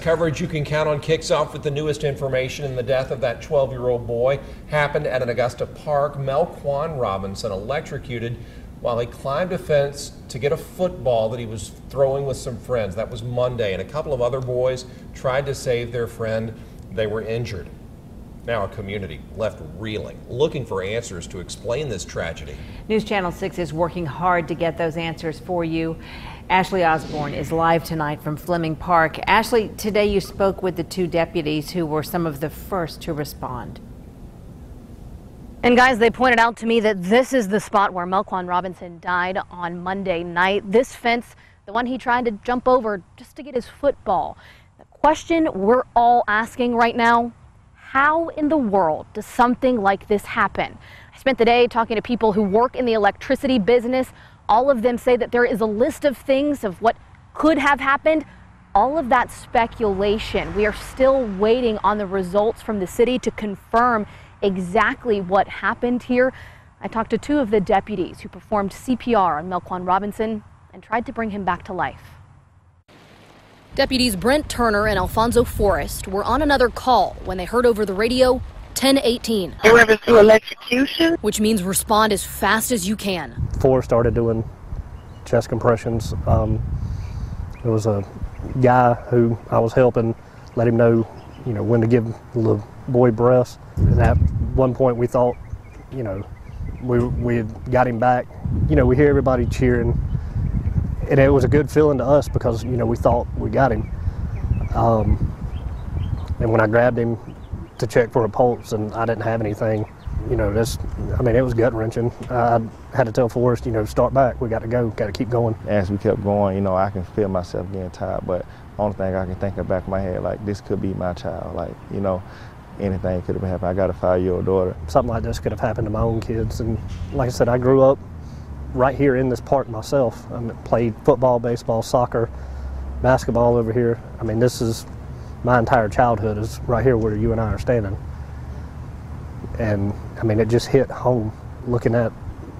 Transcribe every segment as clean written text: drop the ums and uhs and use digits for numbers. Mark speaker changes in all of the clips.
Speaker 1: Coverage you can count on kicks off with the newest information in the death of that 12-year-old boy. Happened at an Augusta park. Melquan Robinson electrocuted while he climbed a fence to get a football that he was throwing with some friends. That was Monday, and a couple of other boys tried to save their friend. They were injured. Now a community left reeling, looking for answers to explain this tragedy.
Speaker 2: News Channel 6 is working hard to get those answers for you. Ashley Osborne is live tonight from Fleming Park. Ashley, today you spoke with the two deputies who were some of the first to respond.
Speaker 3: And guys, they pointed out to me that this is the spot where Melquan Robinson died on Monday night. This fence, the one he tried to jump over just to get his football. The question we're all asking right now, how in the world does something like this happen? I spent the day talking to people who work in the electricity business. All of them say that there is a list of things of what could have happened. All of that speculation. We are still waiting on the results from the city to confirm exactly what happened here. I talked to two of the deputies who performed CPR on Melquan Robinson and tried to bring him back to life. Deputies Brent Turner and Alfonso Forrest were on another call when they heard over the radio 1018.
Speaker 4: Whoever's through electrocution.
Speaker 3: Which means respond as fast as you can.
Speaker 5: Forrest started doing chest compressions. There was a guy who I was helping, let him know, when to give the little boy breaths. And at one point we thought, we had got him back. We hear everybody cheering. And it was a good feeling to us because, we thought we got him. And when I grabbed him to check for a pulse and I didn't have anything, it was gut-wrenching. I had to tell Forrest, start back. We got to go, got to keep going.
Speaker 6: As we kept going, I can feel myself getting tired, but the only thing I can think in the back of my head, this could be my child. Anything could have happened. I got a 5-year-old daughter.
Speaker 5: Something like this could have happened to my own kids. And like I said, I grew up right here in this park myself. I played football, baseball, soccer, basketball over here. This is my entire childhood is right here where you and I are standing. And it just hit home looking at,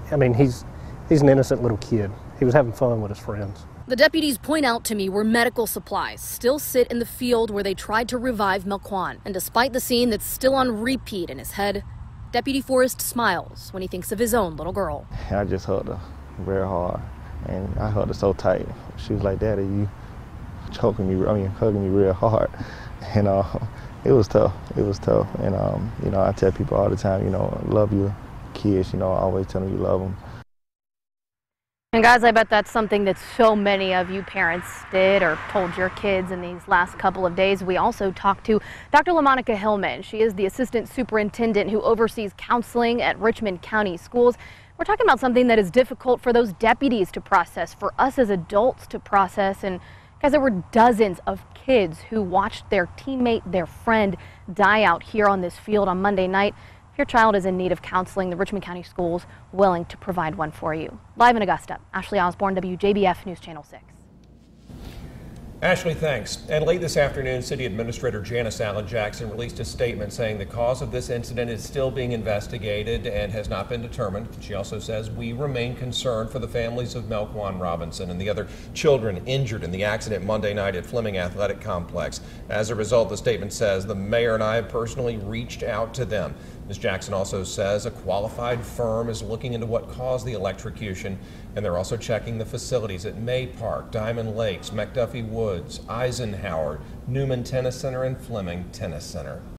Speaker 5: he's an innocent little kid. He was having fun with his friends.
Speaker 3: The deputies point out to me where medical supplies still sit in the field where they tried to revive Melquan. And despite the scene that's still on repeat in his head, Deputy Forrest smiles when he thinks of his own little girl.
Speaker 6: I just hugged her very hard, and I hugged her so tight. She was like, "Daddy, you hugging me real hard." And it was tough. It was tough. And I tell people all the time, love your kids. Always tell them you love them.
Speaker 3: And guys, I bet that's something that so many of you parents did or told your kids in these last couple of days. We also talked to Dr. LaMonica Hillman. She is the assistant superintendent who oversees counseling at Richmond County Schools. We're talking about something that is difficult for those deputies to process, for us as adults to process. And guys, there were dozens of kids who watched their teammate, their friend, die out here on this field on Monday night. If your child is in need of counseling, the Richmond County Schools willing to provide one for you. Live in Augusta, Ashley Osborne, WJBF News Channel 6.
Speaker 1: Ashley, thanks. And late this afternoon, City Administrator Janice Allen Jackson released a statement saying the cause of this incident is still being investigated and has not been determined. She also says we remain concerned for the families of Melquan Robinson and the other children injured in the accident Monday night at Fleming Athletic Complex. As a result, the statement says the mayor and I have personally reached out to them. Ms. Jackson also says a qualified firm is looking into what caused the electrocution, and they're also checking the facilities at May Park, Diamond Lakes, McDuffie Woods, Eisenhower, Newman Tennis Center, and Fleming Tennis Center.